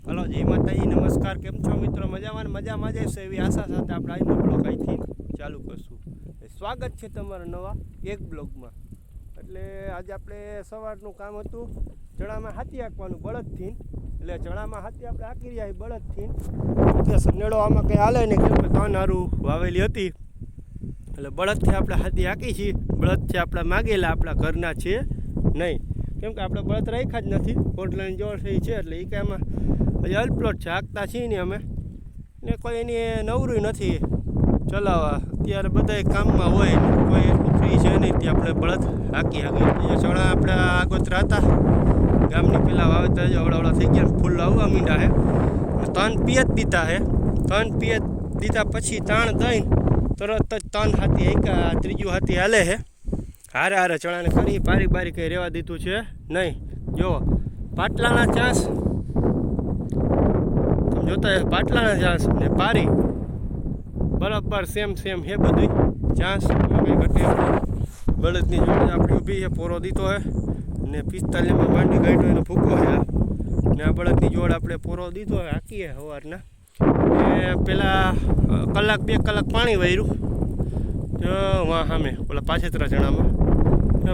Hello જય માતાજી, નમસ્કાર. કેમ છો મિત્રો? મજામાં જ છે એવી આશા સાથે આપણે આજનો બ્લોગ અહીંથી ચાલુ કરશું. સ્વાગત છે તમારા નવા એક બ્લોગમાં. એટલે આજે આપણે સવારનું કામ હતું ચણામાં હાથી હાંકવાનું બળદથી. એટલે ચણામાં હાથી આપણે હાંકી રહ્યા બળદથી કે સનેડો આમાં કંઈ હાલે નહીં, કેમ કે ત્રણ હારું વાવેલી હતી. એટલે બળદથી આપણે હાથી હાંકી છીએ. બળદથી આપણે માગેલા આપણા ઘરના છે નહીં, કેમ કે આપણે બળદ રાખ્યા જ નથી. કોટલાની જોડ થઈ છે એટલે એ કાંઈ આમાં હજી અલ્પલોટ છે, હાંકતા છીએ ને અમે ને કોઈ એની નવરું નથી ચલાવવા. અત્યારે બધા કામમાં હોય, કોઈ એટલું ફ્રી છે નહીં ત્યાં આપણે બળદ હાંકી ચણા આપણે આગોતરા હતા ગામની પેલા વાવેતર અવળા થઈ ગયા, ફૂલ આવવા માંડ્યા હે. ત્રણ પિયત દીધા હે. ત્રણ પિયત દીધા પછી તાણ દઈને તરત જ ત્રણ હાથી એકા ત્રીજું હાથી હાલે છે. હારે ચણાને કરી પારી બારી કંઈ રહેવા દીધું છે નહીં. જો પાટલાના ચાંસ તમે જોતા પાટલાના ચાંસ ને પારી બરાબર સેમ હે બધું ચાંસ કંઈ ઘટે. બળદની જોડે આપણી ઊભી છે, પોરો દીધો હે ને 45માં માંડી ગાંઠો એનો ફૂકો છે. ને આ બળદની જોડ આપણે પોરો દીધો હોય હાંકીએ સવારના. ને પહેલાં કલાક 2 કલાક પાણી વાર્યું વાં સામે ઓલા પાછેતરા ચણામાં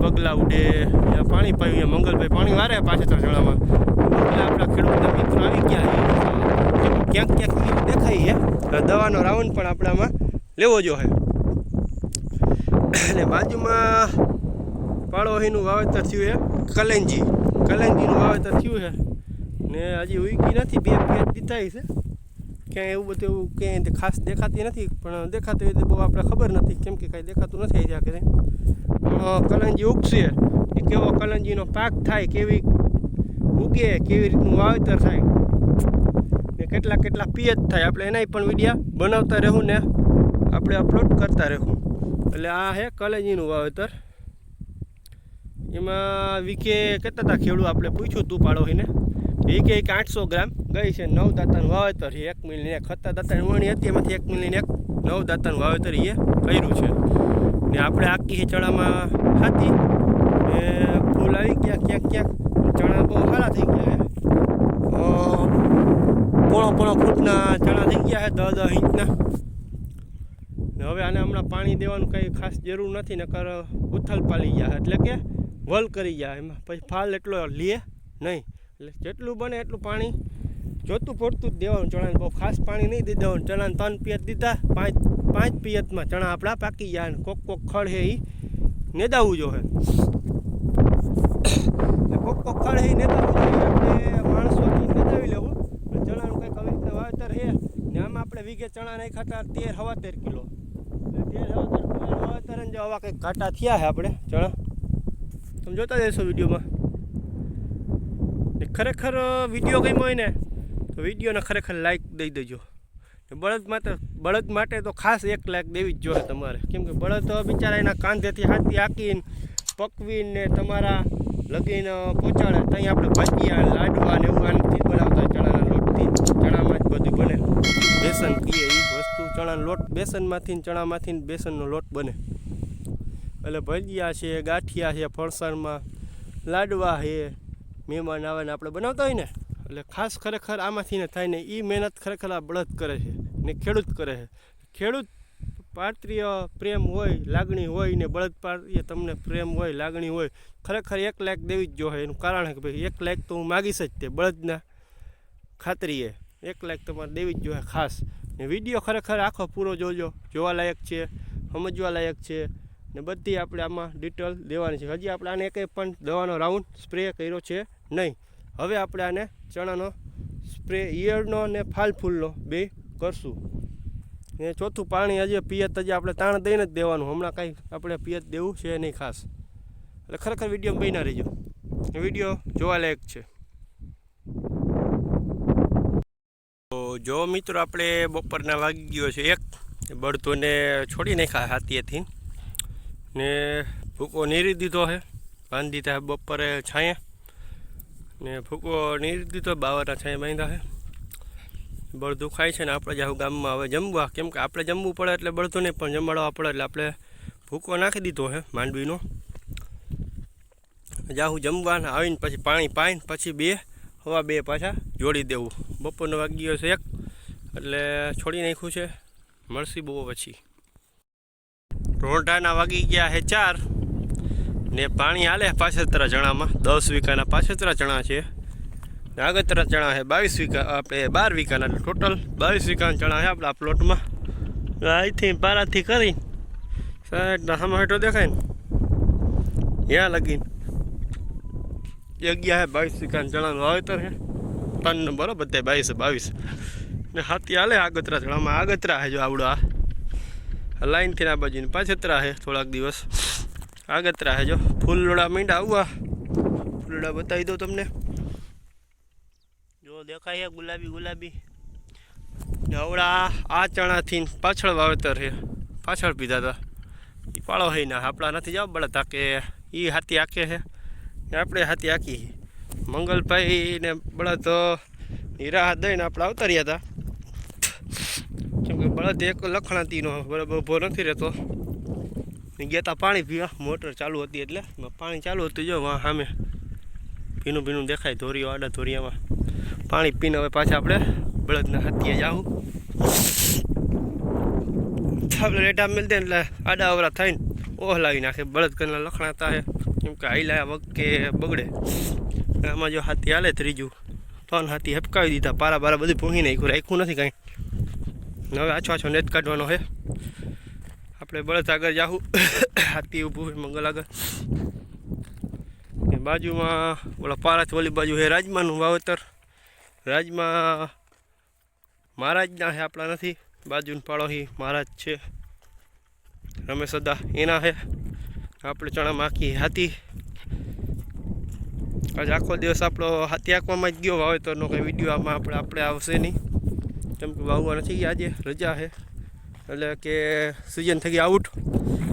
બગલા ઉડે ત્યાં પાણી પાયું. મંગલભાઈ પાણી વારે પાછેતરા ચણામાં. એટલે આપણા ખેડૂતના મિત્રો આવી ગયા ક્યાંક દેખાય છે. દવાનો રાઉન્ડ પણ આપણામાં લેવો જોઈએ. અને બાજુમાં પાળોહીનું વાવેતર થયું છે, કલેંજીનું વાવેતર થયું છે ને હજી ઉગી નથી. 2 પેજ દીધા છે, ક્યાંય એવું બધું એવું ક્યાંય ખાસ દેખાતી નથી, પણ દેખાતી હોય તો બહુ આપણે ખબર નથી, કેમ કે કાંઈ દેખાતું નથી ત્યાં કરે. પણ કલંજી ઉગશે એ કેવો કલંજીનો પાક થાય, કેવી ઉગે, કેવી રીતનું વાવેતર થાય ને કેટલા પિયત થાય, આપણે એનાય પણ વિડીયા બનાવતા રહેવું ને આપણે અપલોડ કરતા રહેવું. એટલે આ છે કલંજીનું વાવેતર. એમાં વીકે કેટલા હતા ખેડૂત આપણે પૂછ્યું તું પાડોહીને, એ કે 800 ગ્રામ ગઈ છે. 9 દાંતાનું વાવેતર છે. 1 મિલીને 1 હતા દાંતાની વણી હતી, એમાંથી 1 મિલીને 1 9 દાંતાનું વાવેતર એ કર્યું છે. ને આપણે આખી ચણામાં હાથી ને ફૂલ આવી ગયા. ક્યાંક ચણા બહુ સારા થઈ ગયા છે. પોણો ફૂટના ચણા થઈ ગયા છે, 10 ઇંચના. ને હવે આને હમણાં પાણી દેવાનું કંઈ ખાસ જરૂર નથી, નકર ઉથલ પાલી ગયા એટલે કે વલ કરી ગયા. એમાં પછી ફાલ એટલો લે નહીં. એટલે જેટલું બને એટલું પાણી જોતું પડતું જ દેવાનું. ચણાને બહુ ખાસ પાણી નહીં દઈ દેવાનું. ચણાને 3 પિયત દીધા, 5 પિયતમાં ચણા આપણા પાકી ગયા. અને કોક ખડ છે એ નેદાવવું જોઈએ. કોક ખડ છે એ નેદાવવું જોઈએ. આપણે માણસોથી નેદાવી લેવું. ચણાનું કંઈક આવી રીતના વાવેતર છે ને આમાં આપણે વીઘે ચણા નહીં ખાતા 13-17 કિલો. 13-17 કિલો વાવેતર ને જો આવા કંઈક ઘાટા થયા છે આપણે ચણા તમે જોતા જશો વિડીયોમાં. ખરેખર વિડીયો ગમ્યો હોય ને તો વિડીયોને ખરેખર લાઈક દઈ દેજો. બળદ માટે તો ખાસ 1 લાઈક દેવી જ જોઈએ તમારે, કેમ કે બળદ બિચારા એના કાંધેથી હાથી હાંકીને પકવીને તમારા લગીને પહોંચાડે. ત્યાં આપણે ભજીયા લાડવા ને એવું આનાથી બનાવતા ચણાના લોટથી. ચણામાં જ બધું બને. બેસન કહીએ એ વસ્તુ, ચણાનો લોટ બેસનમાંથી ચણામાંથી બેસનનો લોટ બને. એટલે ભજીયા છે, ગાંઠિયા છે, ફરસાણમાં લાડવા છે, મહેમાન આવે ને આપણે બનાવતા હોય ને, એટલે ખાસ ખરેખર આમાંથી ને થાય ને એ મહેનત ખરેખર આ બળદ કરે છે ને ખેડૂત કરે છે. ખેડૂત પાત્રીય પ્રેમ હોય, લાગણી હોય ને બળદ પાત્રીય તમને પ્રેમ હોય, લાગણી હોય, ખરેખર 1 લાખ દેવી જ જોઈએ. એનું કારણ છે કે ભાઈ 1 લાખ તો હું માગીશ જ તે બળદના ખાતરીએ. 1 લાખ તમારે દેવી જ જોઈએ ખાસ. ને વિડીયો ખરેખર આખો પૂરો જોજો, જોવાલાયક છે, સમજવાલાયક છે ને બધી આપણે આમાં ડિટેલ દેવાની છે. હજી આપણે આને કંઈ પણ દવાનો રાઉન્ડ સ્પ્રે કર્યો છે નહીં. હવે આપણે આને ચણાનો સ્પ્રે ઈયળનો ને ફૂલનો 2 કરશું. ને ચોથું પાણી હજી પિયત હજી આપણે તાણ દઈને જ દેવાનું. હમણાં કાંઈ આપણે પિયત દેવું છે નહીં ખાસ. એટલે ખરેખર વિડીયો બન્યા રહીજો. વિડીયો જોવાલાયક છે. તો જો મિત્રો આપણે બપોરના વાગી ગયો છે 1. બળદોને છોડી નાખ્યા હાથીએથી ને ભૂકો નીરી દીધો છે, બાંધી દીધા બપોરે છાંયે ને ભૂકો નીરી દીધો, બાવરના છાંયે બાંધ્યા છે. બળદું ખાય છે ને આપણે જાઉં ગામમાં હવે જમવા, કેમ કે આપણે જમવું પડે એટલે બળદોને પણ જમાડવા પડે. એટલે આપણે ભૂકો નાખી દીધો છે માંડવીનો. જાઉં જમવાના આવીને પછી પાણી પાઈને પછી 2 સવા 2 પાછા જોડી દેવું બપોરનો વાગી ગયો છે 1 એટલે છોડી નાખ્યું છે. મળશી બહુ પછી. રોંઢાના વાગી ગયા છે 4 ને પાણી હાલે પાછતરા ચણામાં. 10 વીઘાના પાછતરા ચણા છે ને આગતરા ચણા છે 22 વીઘા, આપણે 12 વીઘાના ટોટલ 22 વીઘાના ચણા છે આપણા પ્લોટમાં. અહીંથી પારાથી કરી સાઈડના હમાટો દેખાય ને ત્યાં લગીને જગ્યા છે 22 વીઘાના ચણાનું વાવેતર છે. 3 નંબર બધા 22 ને હાથી હાલે આગતરા ચણામાં. આગતરા છે જો આવડો આ લાઈનથી આ બાજુને પાછતરા છે. થોડાક દિવસ આગતરા છે જો ફૂલડા મીંડા આવવા. ફૂલડા બતાવી દઉં તમને, જો દેખાય છે ગુલાબી. ને આવડા આ ચણાથી પાછળ વાવેતર છે, પાછળ પીધા હતા એ પાળો હોય ના આપણા નથી જવા બળતા કે એ હાથી આંકે છે ને આપણે હાથી આંકી. મંગલભાઈ ને બળદ રાહત દઈને આપણે અવતર્યા હતા, કેમ કે બળદ એક લખણાતીનો બરાબર ઊભો નથી રહેતો. ગયા હતા પાણી પીવા, મોટર ચાલુ હતી એટલે પાણી ચાલુ હતું. જો વાં સામે ભીનું દેખાય ધોરીઓ, આડા ધોરિયામાં પાણી પીને હવે પાછા આપણે બળદના હાથીએ જાવું. આપણે રેટા મેળ દે એટલે આડા અવરા થઈને ઓહલાવી નાખે. બળદ કરના લખણાતા છે કેમ કે હાઈલા વખતે બગડે. આમાં જો હાથી હાલે ત્રીજું 3 હાથી હપકાવી દીધા. પારા બધું પૂંઘી નાખ્યું, રાખ્યું નથી કાંઈ. હવે આછો નેત કાઢવાનો છે. આપણે બળદ આગળ જાવું, હાથી ઊભું છે મંગલ આગળ. ને બાજુમાં ઓલા પારાથી ઓલી બાજુ છે રાજમાનું વાવેતર. રાજમાં મહારાજના છે, આપણા નથી. બાજુનો પાડો મહારાજ છે રમેશ અદા, એના છે. આપણે ચણામાં આખી હાથી. આજે આખો દિવસ આપણો હાથી આંકવામાં જ ગયો. વાવેતરનો કંઈ વિડીયો આમાં આપણે આવશે નહીં, કેમ કે વાવવા નથી ગયા. આજે રજા છે એટલે કે સિઝન થઈ ગઈ આઉટ.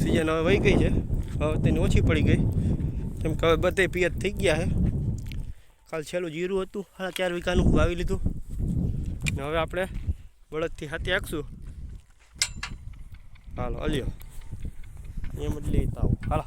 સિઝન હવે વહી ગઈ છે, હવે તેની ઓછી પડી ગઈ કેમ કે હવે બધે પિયત થઈ ગયા છે. કાલ છેલ્લું જીરું હતું 4.5 વીઘાનું વાવી લીધું ને હવે આપણે બળદથી હાથી આંકશું. હાલો અલ્યો એમ જ લેતા આવો. હાલો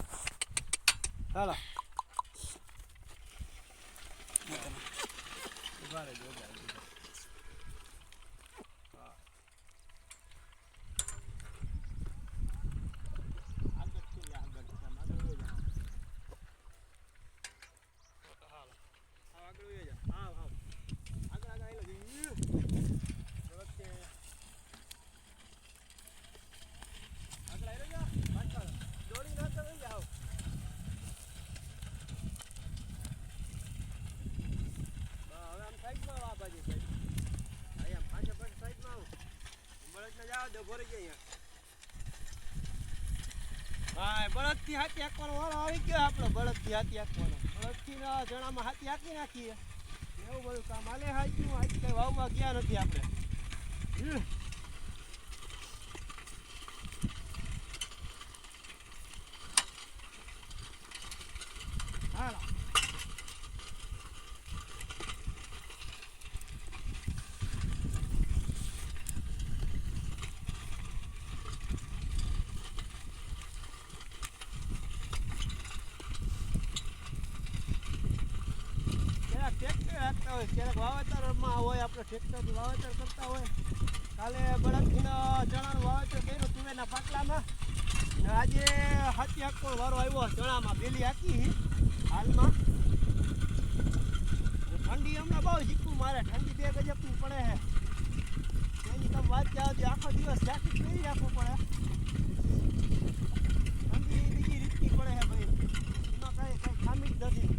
બળદથી હાથી આંકવાનો વારો આવી ગયો આપણો. બળદથી હાથી આંકવાનો, બળદથી જણામાં હાથી આંકી નાખીએ એવું બધું કામ હાલે. હાચું આજ કઈ વાવમાં ગયા નથી આપણે. હાલો ક્યારેક વાવેતરમાં હોય, આપણે ટ્રેક્ટરથી વાવેતર કરતા હોય. કાલે બળદથી ચણાનું વાવેતર કર્યું તુવેરના પાટલામાં. આજે હાથી આંકવાનો વારો આવ્યો ચણામાં. પેલી આંકી હાલમાં. ઠંડી હમણાં બહુ ઝીકું મારે. ઠંડી 2 ગજબની પડે છે. એની તમે વાત જાઓ તો આખો દિવસ જાકીટ પહેરી રાખવું પડે. ઠંડી બીજી રીતની પડે છે ભાઈ, એમાં કાંઈ ખામી જ નથી.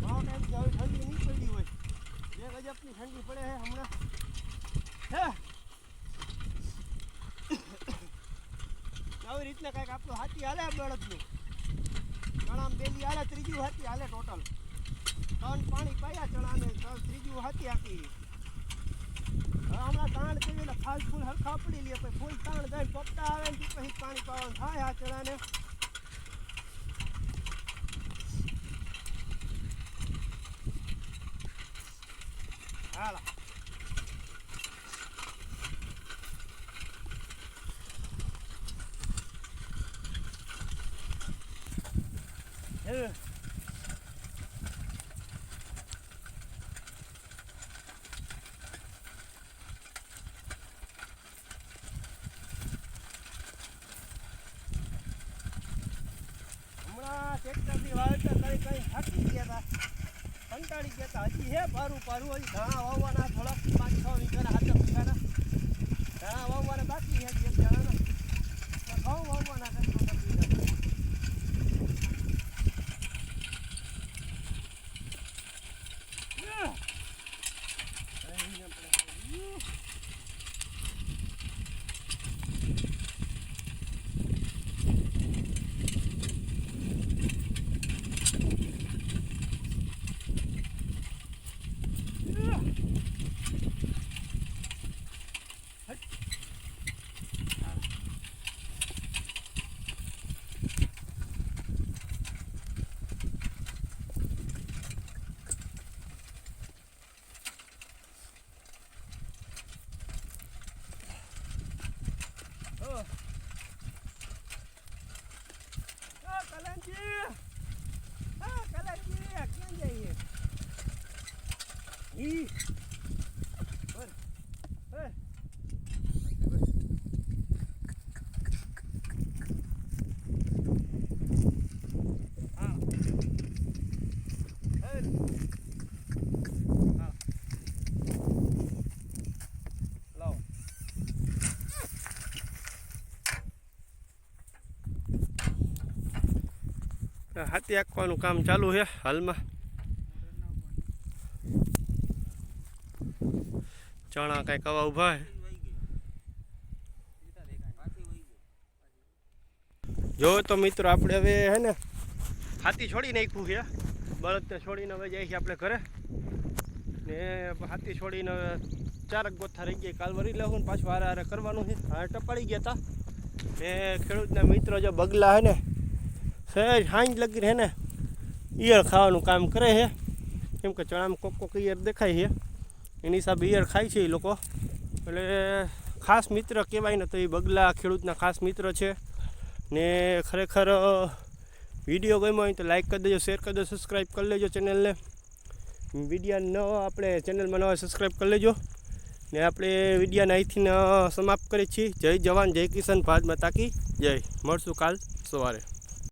ભાવ ટાઈમ હવે ઠંડી નહીં પડી હોય, 2 ગજબની ઠંડી પડે છે હમણાં. આવી રીતના કાંઈક આપણું હાથી હાલે બળદનું. ચણામાં બેલી હાલે, ત્રીજું હાથી હાલે. ટોટલ 3 પાણી પાયા ચણાને, ત્રીજું હાથી આંકી. હમણાં તાણ કરી એટલે ફૂલ હરખા પડી લે, પછી ફૂલ તાણ જાય પપટા આવે ને પછી પાણી પાવાનું થાય આ ચણાને. હાલો કંઈ થાકી ગયા હતા, કંટાળી ગયા હતા. હજી હે પારું હજી ધાણા વાવવાના થોડાક 5-6 વીઘાના 7 વીઘાના ધાણા વાવવાના બાકી છે. 1 જણાના ઘઉં વાવવાના છે 15 વીઘાના. હાથી આંકવાનું કામ ચાલુ છે હાલમાં. ચણા કઈ કવા ઉભા છે. જો તો મિત્રો આપણે હવે હે ને હાથી છોડી નાખ્યું છે, બળદને છોડીને હવે જાય છે આપણે ઘરે. ને હાથી છોડીને 4 ગોથા રહી ગયા, કાલ વરી લેવું ને પાછું હારે કરવાનું છે. હા ટપાડી ગયા હતા ને ખેડૂતના મિત્રો જો બગલા હે ને સહેજ હાંજ લગી હે ને ઈયળ ખાવાનું કામ કરે છે. કેમ કે ચણામાં કોક ઈયળ દેખાય છે, એની હિસાબે ઈયળ ખાય છે એ લોકો. એટલે ખાસ મિત્ર કહેવાય ને તો એ બગલા ખેડૂતના ખાસ મિત્ર છે. ને ખરેખર વિડીયો ગમ્યો હોય તો લાઈક કરી દેજો, શેર કરી દેજો, સબસ્ક્રાઈબ કરી લેજો ચેનલને. વિડીયા ન આપણે ચેનલમાં નવા સબસ્ક્રાઈબ કરી લેજો. ને આપણે વિડીયાને અહીંથી સમાપ્ત કરીએ છીએ. જય જવાન જય કિસાન, ભારત માતા કી જય. મળશું કાલ સવારે.